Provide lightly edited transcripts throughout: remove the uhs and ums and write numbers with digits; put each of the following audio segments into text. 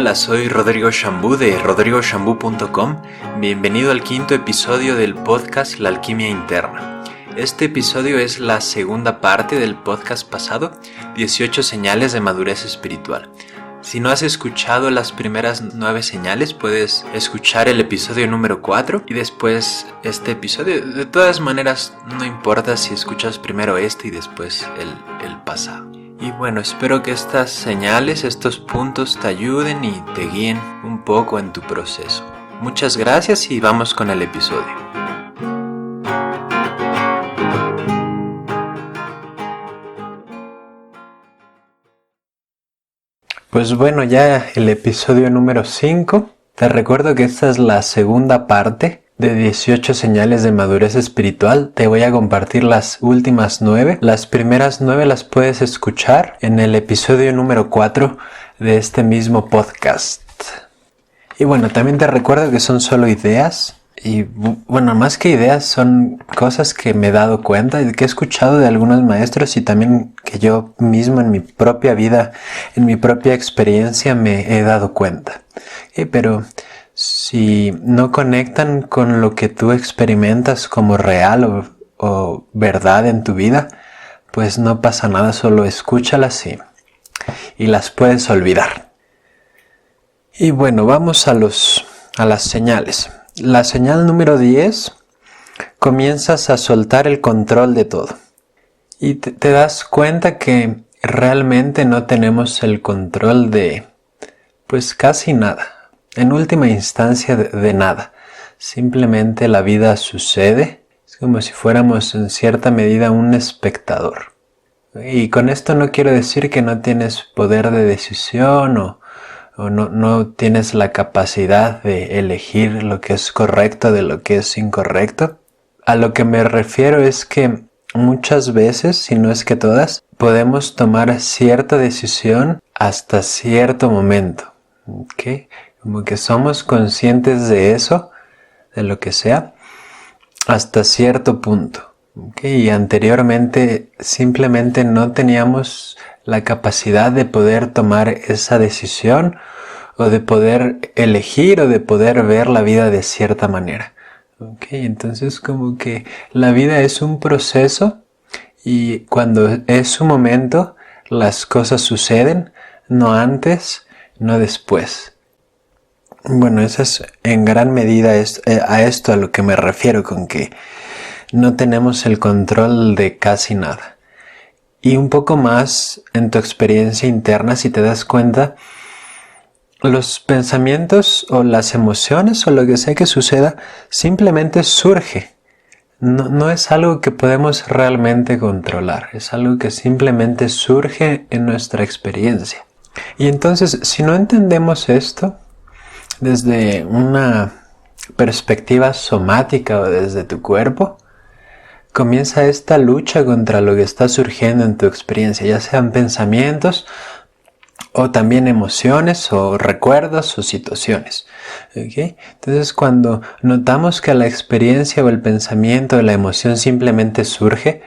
Hola, soy Rodrigo Shambú de rodrigoshambú.com. Bienvenido al quinto episodio del podcast La Alquimia Interna. Este episodio es la segunda parte del podcast pasado, 18 señales de madurez espiritual. Si no has escuchado las primeras 9 señales, puedes escuchar el episodio número 4 y después este episodio. De todas maneras, no importa si escuchas primero este y después el pasado. Y bueno, espero que estas señales, estos puntos te ayuden y te guíen un poco en tu proceso. Muchas gracias y vamos con el episodio. Pues bueno, ya el episodio número 5. Te recuerdo que esta es la segunda parte de 18 señales de madurez espiritual. Te voy a compartir las últimas 9. Las primeras 9 las puedes escuchar en el episodio número 4 de este mismo podcast. Y bueno, también te recuerdo que son solo ideas. Y bueno, más que ideas, son cosas que me he dado cuenta y que he escuchado de algunos maestros y también que yo mismo en mi propia vida, en mi propia experiencia me he dado cuenta. Pero si no conectan con lo que tú experimentas como real o verdad en tu vida, pues no pasa nada, solo escúchalas y las puedes olvidar. Y bueno, vamos a las señales. La señal número 10, comienzas a soltar el control de todo. Y te das cuenta que realmente no tenemos el control de, pues casi nada. En última instancia de nada. Simplemente la vida sucede. Es como si fuéramos en cierta medida un espectador. Y con esto no quiero decir que no tienes poder de decisión o no tienes la capacidad de elegir lo que es correcto de lo que es incorrecto. A lo que me refiero es que muchas veces, si no es que todas, podemos tomar cierta decisión hasta cierto momento. ¿Okay? Como que somos conscientes de eso, de lo que sea, hasta cierto punto. ¿Okay? Y anteriormente simplemente no teníamos la capacidad de poder tomar esa decisión o de poder elegir o de poder ver la vida de cierta manera. ¿Okay? Entonces como que la vida es un proceso y cuando es su momento las cosas suceden, no antes, no después. Bueno, eso es en gran medida a esto a lo que me refiero con que no tenemos el control de casi nada. Y un poco más en tu experiencia interna, si te das cuenta, los pensamientos o las emociones o lo que sea que suceda simplemente surge. No es algo que podemos realmente controlar, es algo que simplemente surge en nuestra experiencia. Y entonces, si no entendemos esto desde una perspectiva somática o desde tu cuerpo, comienza esta lucha contra lo que está surgiendo en tu experiencia, ya sean pensamientos o también emociones o recuerdos o situaciones. ¿Okay? Entonces cuando notamos que la experiencia o el pensamiento o la emoción simplemente surge,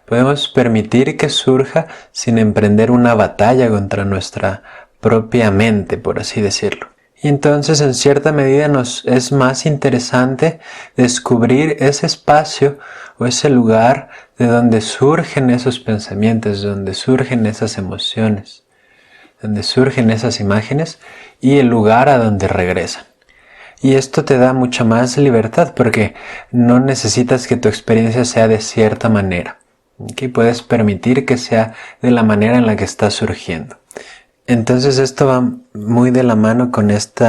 podemos permitir que surja sin emprender una batalla contra nuestra propia mente, por así decirlo. Y entonces en cierta medida nos es más interesante descubrir ese espacio o ese lugar de donde surgen esos pensamientos, de donde surgen esas emociones, donde surgen esas imágenes y el lugar a donde regresan. Y esto te da mucha más libertad porque no necesitas que tu experiencia sea de cierta manera. ¿Okay? Puedes permitir que sea de la manera en la que está surgiendo. Entonces esto va muy de la mano con este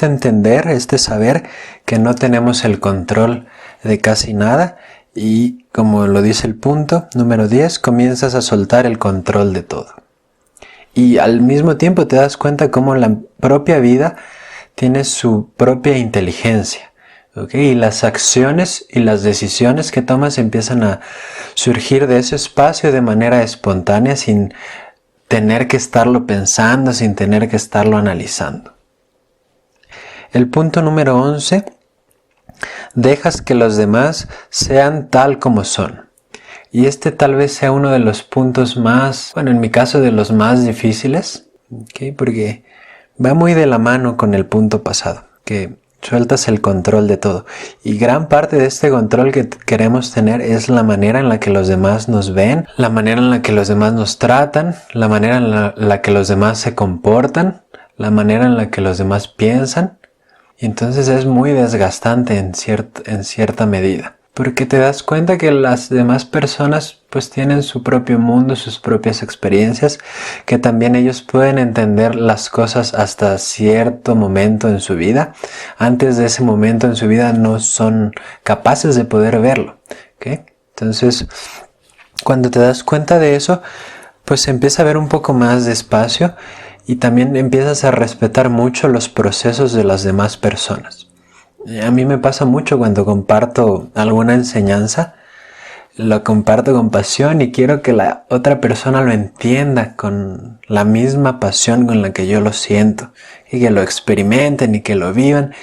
entender, este saber que no tenemos el control de casi nada y como lo dice el punto número 10, comienzas a soltar el control de todo. Y al mismo tiempo te das cuenta cómo la propia vida tiene su propia inteligencia. ¿Okay? Y las acciones y las decisiones que tomas empiezan a surgir de ese espacio de manera espontánea sin tener que estarlo pensando, sin tener que estarlo analizando. El punto número 11, dejas que los demás sean tal como son. Y este tal vez sea uno de los puntos más, bueno, en mi caso de los más difíciles, ¿okay? Porque va muy de la mano con el punto pasado, que sueltas el control de todo. Y gran parte de este control que queremos tener es la manera en la que los demás nos ven, la manera en la que los demás nos tratan, la manera en la que los demás se comportan, la manera en la que los demás piensan. Y entonces es muy desgastante en cierta medida. Porque te das cuenta que las demás personas pues tienen su propio mundo, sus propias experiencias, que también ellos pueden entender las cosas hasta cierto momento en su vida. Antes de ese momento en su vida no son capaces de poder verlo, ¿okay? Entonces, cuando te das cuenta de eso, pues empieza a ver un poco más despacio y también empiezas a respetar mucho los procesos de las demás personas. A mí me pasa mucho cuando comparto alguna enseñanza, lo comparto con pasión y quiero que la otra persona lo entienda con la misma pasión con la que yo lo siento, y que lo experimenten y que lo vivan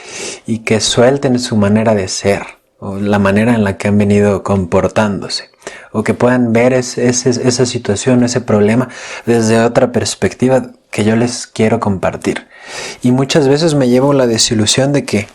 y que suelten su manera de ser o la manera en la que han venido comportándose, o que puedan ver esa situación, ese problema desde otra perspectiva que yo les quiero compartir. Y muchas veces me llevo la desilusión de que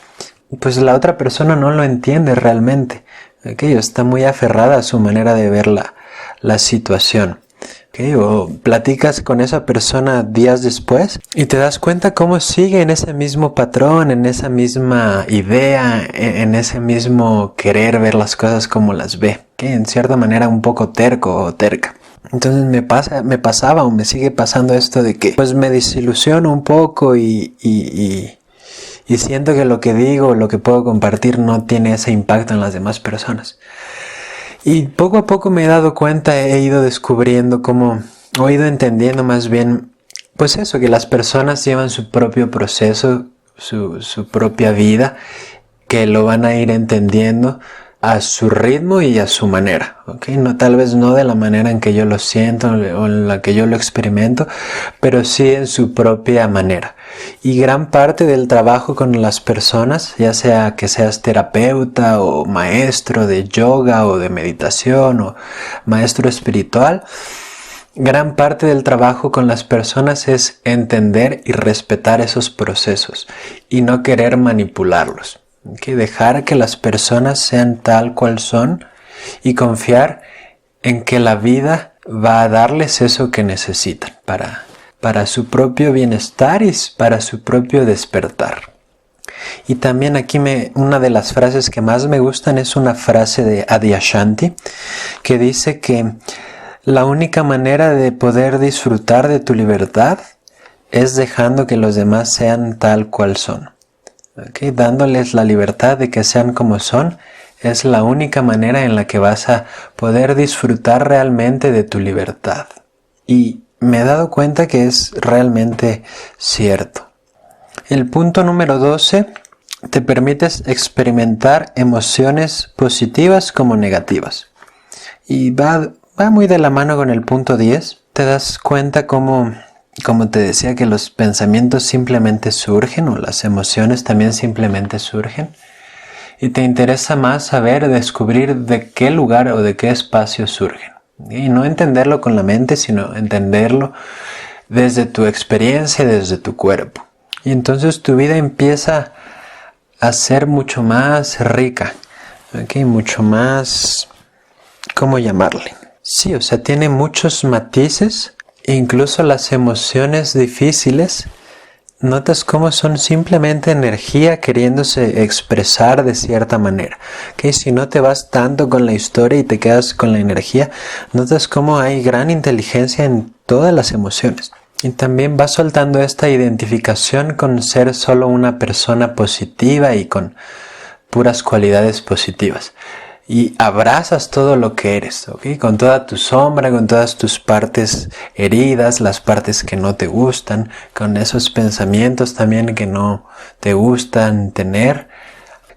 pues la otra persona no lo entiende realmente, ¿okay? Está muy aferrada a su manera de ver la situación, ¿okay? O platicas con esa persona días después y te das cuenta cómo sigue en ese mismo patrón, en esa misma idea, en ese mismo querer ver las cosas como las ve, ¿okay? En cierta manera un poco terco o terca. Entonces me pasaba o me sigue pasando esto de que pues me desilusiono un poco y siento que lo que digo, lo que puedo compartir no tiene ese impacto en las demás personas. Y poco a poco me he dado cuenta, he ido descubriendo o he ido entendiendo más bien, pues eso, que las personas llevan su propio proceso, su propia vida, que lo van a ir entendiendo a su ritmo y a su manera, ¿okay? No, tal vez no de la manera en que yo lo siento o en la que yo lo experimento, pero sí en su propia manera. Y gran parte del trabajo con las personas, ya sea que seas terapeuta o maestro de yoga o de meditación o maestro espiritual, gran parte del trabajo con las personas es entender y respetar esos procesos y no querer manipularlos. Que dejar que las personas sean tal cual son y confiar en que la vida va a darles eso que necesitan para su propio bienestar y para su propio despertar. Y también aquí una de las frases que más me gustan es una frase de Adyashanti que dice que la única manera de poder disfrutar de tu libertad es dejando que los demás sean tal cual son. Okay, dándoles la libertad de que sean como son, es la única manera en la que vas a poder disfrutar realmente de tu libertad. Y me he dado cuenta que es realmente cierto. El punto número 12, te permites experimentar emociones positivas como negativas. Y va muy de la mano con el punto 10. Te das cuenta como te decía, que los pensamientos simplemente surgen, o las emociones también simplemente surgen, y te interesa más descubrir de qué lugar o de qué espacio surgen. Y no entenderlo con la mente, sino entenderlo desde tu experiencia, desde tu cuerpo. Y entonces tu vida empieza a ser mucho más rica, ¿okay? Mucho más, ¿cómo llamarle? Sí, o sea, tiene muchos matices. Incluso las emociones difíciles, notas cómo son simplemente energía queriéndose expresar de cierta manera. ¿Okay? Si no te vas tanto con la historia y te quedas con la energía, notas cómo hay gran inteligencia en todas las emociones. Y también vas soltando esta identificación con ser solo una persona positiva y con puras cualidades positivas. Y abrazas todo lo que eres, ¿okay? Con toda tu sombra, con todas tus partes heridas, las partes que no te gustan, con esos pensamientos también que no te gustan tener.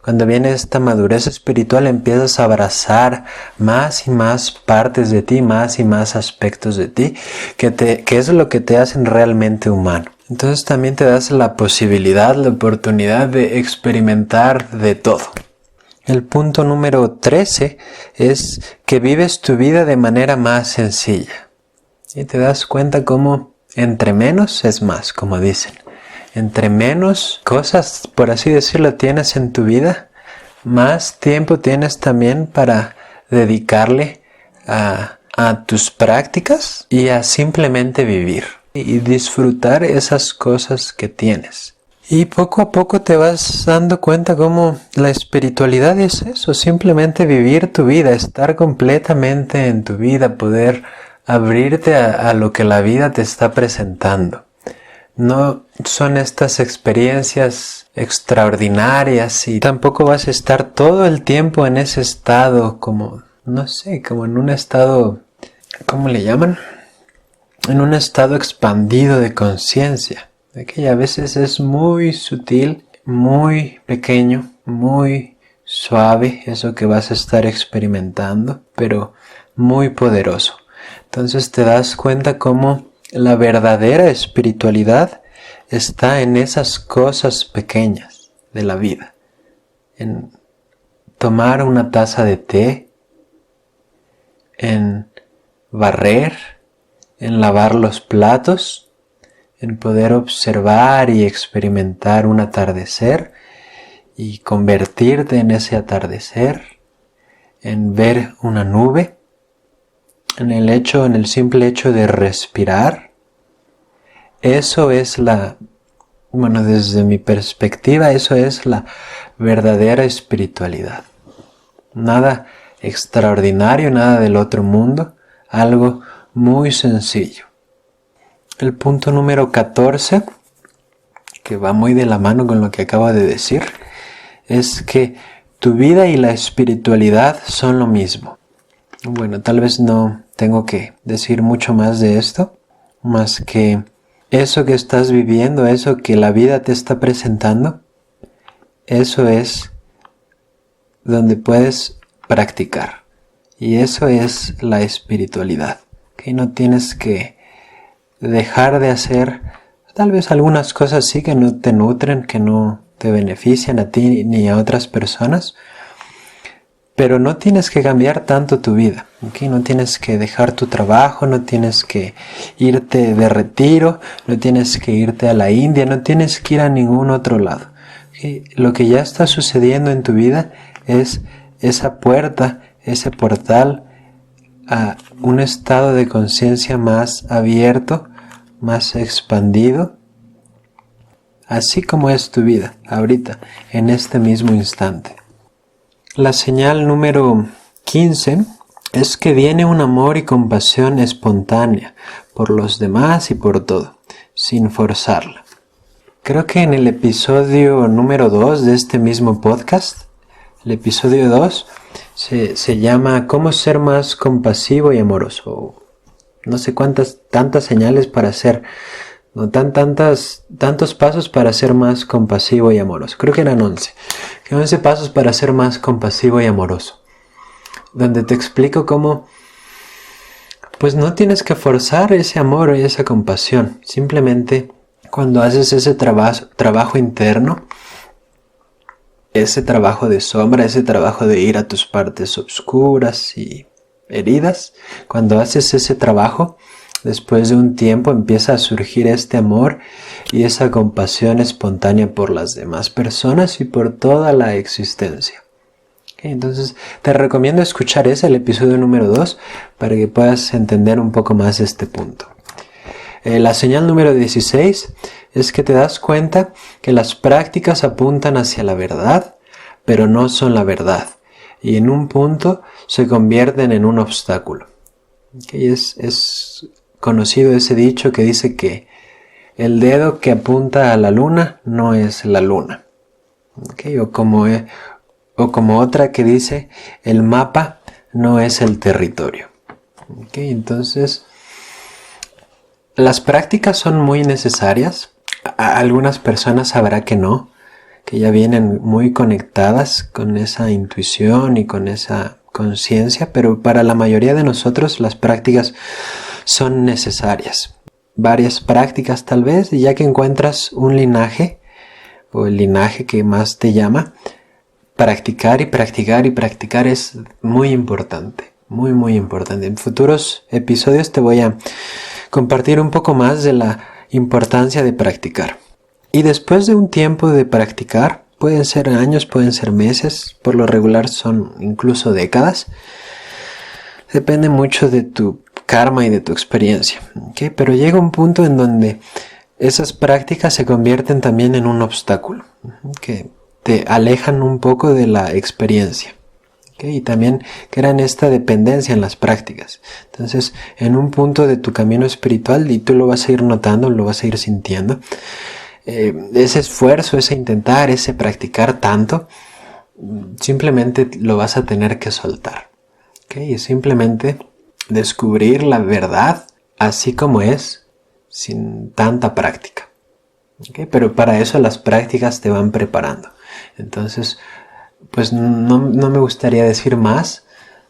Cuando viene esta madurez espiritual, empiezas a abrazar más y más partes de ti, más y más aspectos de ti, que es lo que te hacen realmente humano. Entonces también te das la posibilidad, la oportunidad de experimentar de todo. El punto número 13 es que vives tu vida de manera más sencilla. Y te das cuenta cómo entre menos es más, como dicen. Entre menos cosas, por así decirlo, tienes en tu vida, más tiempo tienes también para dedicarle a tus prácticas y a simplemente vivir y disfrutar esas cosas que tienes. Y poco a poco te vas dando cuenta cómo la espiritualidad es eso, simplemente vivir tu vida, estar completamente en tu vida, poder abrirte a lo que la vida te está presentando. No son estas experiencias extraordinarias y tampoco vas a estar todo el tiempo en ese estado como en un estado, ¿cómo le llaman? En un estado expandido de conciencia, que a veces es muy sutil, muy pequeño, muy suave, eso que vas a estar experimentando, pero muy poderoso. Entonces te das cuenta cómo la verdadera espiritualidad está en esas cosas pequeñas de la vida, en tomar una taza de té, en barrer, en lavar los platos, en poder observar y experimentar un atardecer y convertirte en ese atardecer, en ver una nube, en el simple hecho de respirar. Eso es desde mi perspectiva, eso es la verdadera espiritualidad. Nada extraordinario, nada del otro mundo, algo muy sencillo. El punto número 14, que va muy de la mano con lo que acabo de decir, es que tu vida y la espiritualidad son lo mismo. Bueno, tal vez no tengo que decir mucho más de esto, más que eso que estás viviendo, eso que la vida te está presentando, eso es donde puedes practicar. Y eso es la espiritualidad. Que no tienes que dejar de hacer tal vez algunas cosas sí que no te nutren, que no te benefician a ti ni a otras personas. Pero no tienes que cambiar tanto tu vida, ¿okay? No tienes que dejar tu trabajo, no tienes que irte de retiro, no tienes que irte a la India, no tienes que ir a ningún otro lado. ¿Okay? Lo que ya está sucediendo en tu vida es esa puerta, ese portal a un estado de conciencia más abierto, más expandido, así como es tu vida ahorita, en este mismo instante. La señal número 15 es que viene un amor y compasión espontánea por los demás y por todo, sin forzarla. Creo que en el episodio número 2 de este mismo podcast, el episodio 2, se llama ¿Cómo ser más compasivo y amoroso? No sé tantas señales para ser, tantos pasos para ser más compasivo y amoroso. Creo que eran 11. 11 pasos para ser más compasivo y amoroso. Donde te explico cómo, pues no tienes que forzar ese amor y esa compasión. Simplemente cuando haces ese trabajo interno, ese trabajo de sombra, ese trabajo de ir a tus partes oscuras y heridas, cuando haces ese trabajo, después de un tiempo empieza a surgir este amor y esa compasión espontánea por las demás personas y por toda la existencia. Okay, entonces te recomiendo escuchar el episodio número 2 para que puedas entender un poco más este punto. La señal número 16 es que te das cuenta que las prácticas apuntan hacia la verdad, pero no son la verdad. Y en un punto se convierten en un obstáculo. Okay, es conocido ese dicho que dice que el dedo que apunta a la luna no es la luna. Okay, o como otra que dice, el mapa no es el territorio. Okay, entonces, las prácticas son muy necesarias. A algunas personas sabrá que no, que ya vienen muy conectadas con esa intuición y con esa conciencia, pero para la mayoría de nosotros las prácticas son necesarias. Varias prácticas tal vez, y ya que encuentras un linaje, o el linaje que más te llama, practicar y practicar y practicar es muy importante, muy muy importante. En futuros episodios te voy a compartir un poco más de la importancia de practicar. Y después de un tiempo de practicar, pueden ser años, pueden ser meses, por lo regular son incluso décadas. Depende mucho de tu karma y de tu experiencia, ¿okay? Pero llega un punto en donde esas prácticas se convierten también en un obstáculo, que te alejan un poco de la experiencia, ¿okay? Y también crean esta dependencia en las prácticas. Entonces, en un punto de tu camino espiritual, y tú lo vas a ir notando, lo vas a ir sintiendo, ese esfuerzo, ese intentar, ese practicar tanto, simplemente lo vas a tener que soltar, ¿okay? Y simplemente descubrir la verdad así como es, sin tanta práctica, ¿okay? Pero para eso las prácticas te van preparando. Entonces, pues no me gustaría decir más,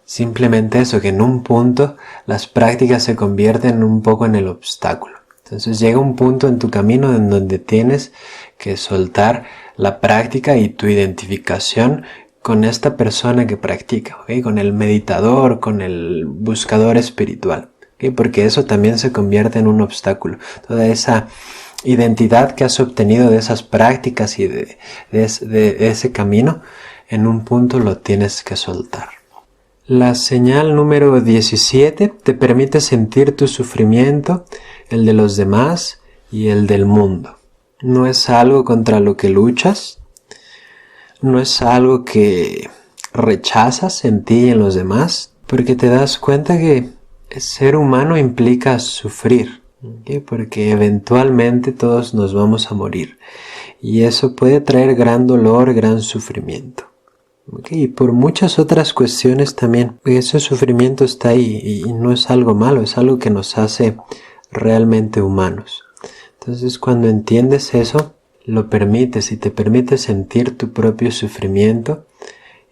simplemente eso, que en un punto las prácticas se convierten un poco en el obstáculo. Entonces llega un punto en tu camino en donde tienes que soltar la práctica y tu identificación con esta persona que practica, ¿okay? Con el meditador, con el buscador espiritual, ¿okay? Porque eso también se convierte en un obstáculo. Toda esa identidad que has obtenido de esas prácticas y de ese camino, en un punto lo tienes que soltar. La señal número 17 te permite sentir tu sufrimiento, el de los demás y el del mundo. No es algo contra lo que luchas, no es algo que rechazas en ti y en los demás, porque te das cuenta que ser humano implica sufrir, ¿okay? Porque eventualmente todos nos vamos a morir y eso puede traer gran dolor, gran sufrimiento. Okay, y por muchas otras cuestiones también, ese sufrimiento está ahí y no es algo malo, es algo que nos hace realmente humanos. Entonces cuando entiendes eso, lo permites y te permites sentir tu propio sufrimiento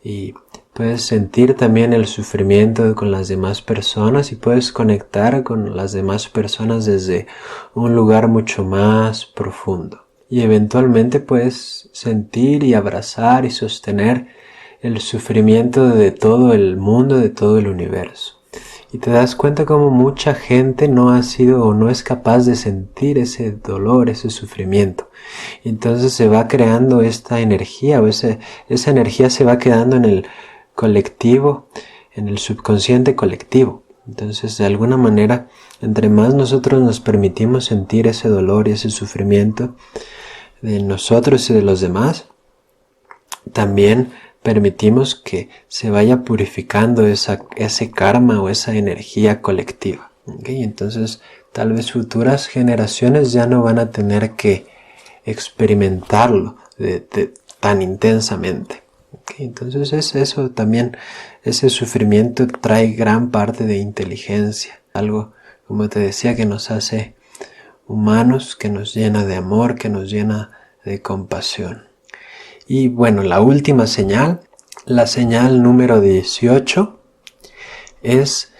y puedes sentir también el sufrimiento con las demás personas y puedes conectar con las demás personas desde un lugar mucho más profundo. Y eventualmente puedes sentir y abrazar y sostener el sufrimiento de todo el mundo, de todo el universo. Y te das cuenta como mucha gente no ha sido o no es capaz de sentir ese dolor, ese sufrimiento. Y entonces se va creando esta energía o esa energía se va quedando en el colectivo, en el subconsciente colectivo. Entonces de alguna manera, entre más nosotros nos permitimos sentir ese dolor y ese sufrimiento de nosotros y de los demás, también permitimos que se vaya purificando ese karma o esa energía colectiva, ¿okay? Entonces tal vez futuras generaciones ya no van a tener que experimentarlo tan intensamente, ¿okay? Entonces eso también, ese sufrimiento trae gran parte de inteligencia, algo como te decía que nos hace humanos, que nos llena de amor, que nos llena de compasión. Y bueno, la última señal, la señal número 18, es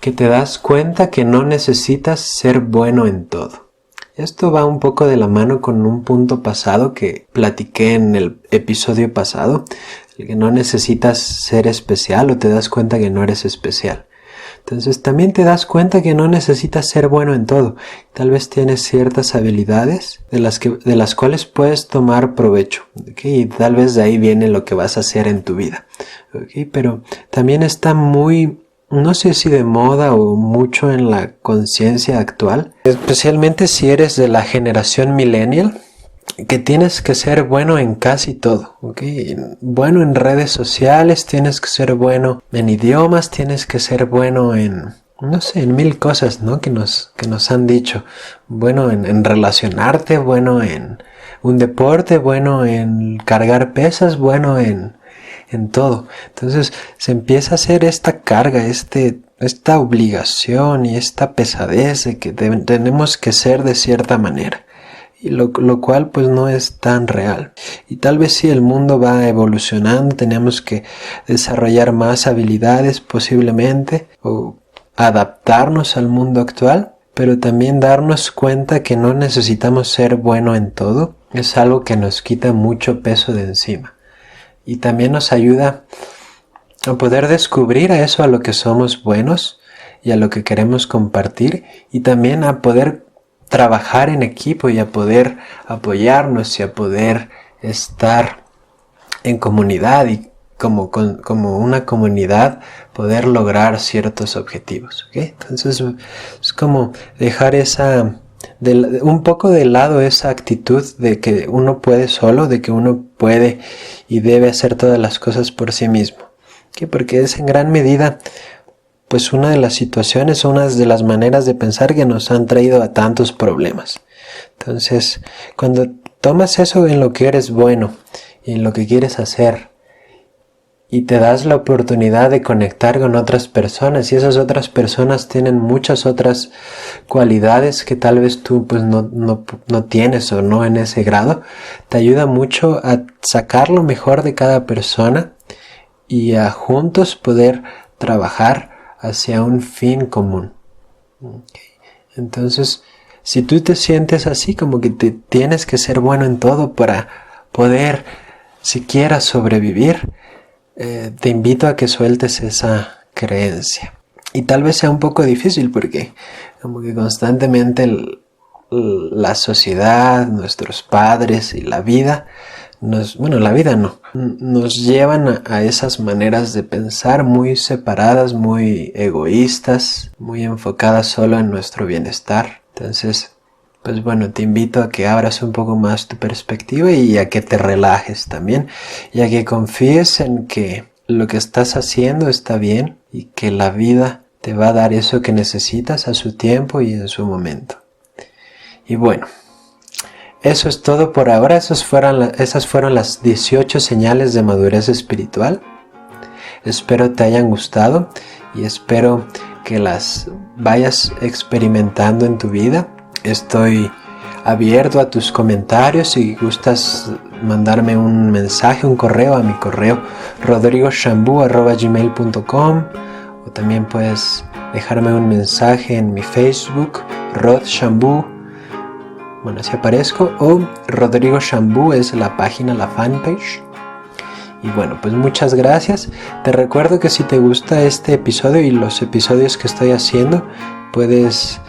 que te das cuenta que no necesitas ser bueno en todo. Esto va un poco de la mano con un punto pasado que platiqué en el episodio pasado, el que no necesitas ser especial o te das cuenta que no eres especial. Entonces también te das cuenta que no necesitas ser bueno en todo. Tal vez tienes ciertas habilidades de las cuales puedes tomar provecho, ¿okay? Y tal vez de ahí viene lo que vas a hacer en tu vida, ¿okay? Pero también está muy, no sé si de moda o mucho en la conciencia actual, especialmente si eres de la generación millennial, que tienes que ser bueno en casi todo, ¿okay? Bueno en redes sociales, tienes que ser bueno en idiomas, tienes que ser bueno en, no sé, en mil cosas, ¿no? Que nos han dicho. Bueno en relacionarte, bueno en un deporte, bueno en cargar pesas, bueno en todo. Entonces se empieza a hacer esta carga, esta obligación y esta pesadez de que tenemos que ser de cierta manera. Y lo cual pues no es tan real. Y tal vez si el mundo va evolucionando, tenemos que desarrollar más habilidades posiblemente o adaptarnos al mundo actual, pero también darnos cuenta que no necesitamos ser bueno en todo. Es algo que nos quita mucho peso de encima. Y también nos ayuda a poder descubrir a eso a lo que somos buenos y a lo que queremos compartir y también a poder trabajar en equipo y a poder apoyarnos y a poder estar en comunidad y como una comunidad poder lograr ciertos objetivos, ¿okay? Entonces es como dejar un poco de lado esa actitud de que uno puede solo, de que uno puede y debe hacer todas las cosas por sí mismo, ¿okay? Porque es en gran medida pues una de las situaciones, una de las maneras de pensar que nos han traído a tantos problemas. Entonces, cuando tomas eso en lo que eres bueno y en lo que quieres hacer y te das la oportunidad de conectar con otras personas y esas otras personas tienen muchas otras cualidades que tal vez tú pues no tienes o no en ese grado, te ayuda mucho a sacar lo mejor de cada persona y a juntos poder trabajar hacia un fin común. Okay. Entonces, si tú te sientes así como que te tienes que ser bueno en todo para poder siquiera sobrevivir, te invito a que sueltes esa creencia. Y tal vez sea un poco difícil porque como que constantemente la sociedad, nuestros padres y la vida nos llevan a esas maneras de pensar muy separadas, muy egoístas, muy enfocadas solo en nuestro bienestar. Entonces, pues bueno, te invito a que abras un poco más tu perspectiva y a que te relajes también y a que confíes en que lo que estás haciendo está bien y que la vida te va a dar eso que necesitas a su tiempo y en su momento. Y bueno, eso es todo por ahora. Esas fueron las 18 señales de madurez espiritual. Espero te hayan gustado y espero que las vayas experimentando en tu vida. Estoy abierto a tus comentarios. Si gustas mandarme un mensaje, un correo a mi correo rodrigoshambu@gmail.com, o también puedes dejarme un mensaje en mi Facebook, Rod Shambu. Bueno, así aparezco, o Rodrigo Shambu es la página, la fanpage. Y bueno, pues muchas gracias. Te recuerdo que si te gusta este episodio y los episodios que estoy haciendo, puedes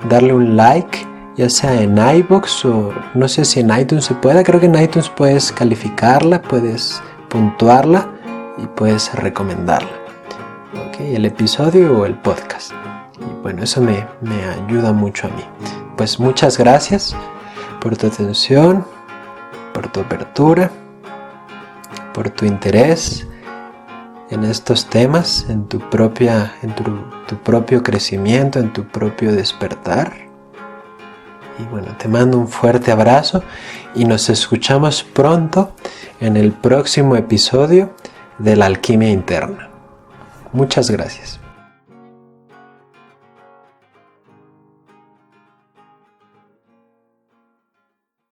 darle un like, ya sea en iVoox o no sé si en iTunes se pueda. Creo que en iTunes puedes calificarla, puedes puntuarla y puedes recomendarla, ¿okay? El episodio o el podcast. Y bueno, eso me ayuda mucho a mí. Pues muchas gracias por tu atención, por tu apertura, por tu interés en estos temas, en tu propio crecimiento, en tu propio despertar. Y bueno, te mando un fuerte abrazo y nos escuchamos pronto en el próximo episodio de La Alquimia Interna. Muchas gracias.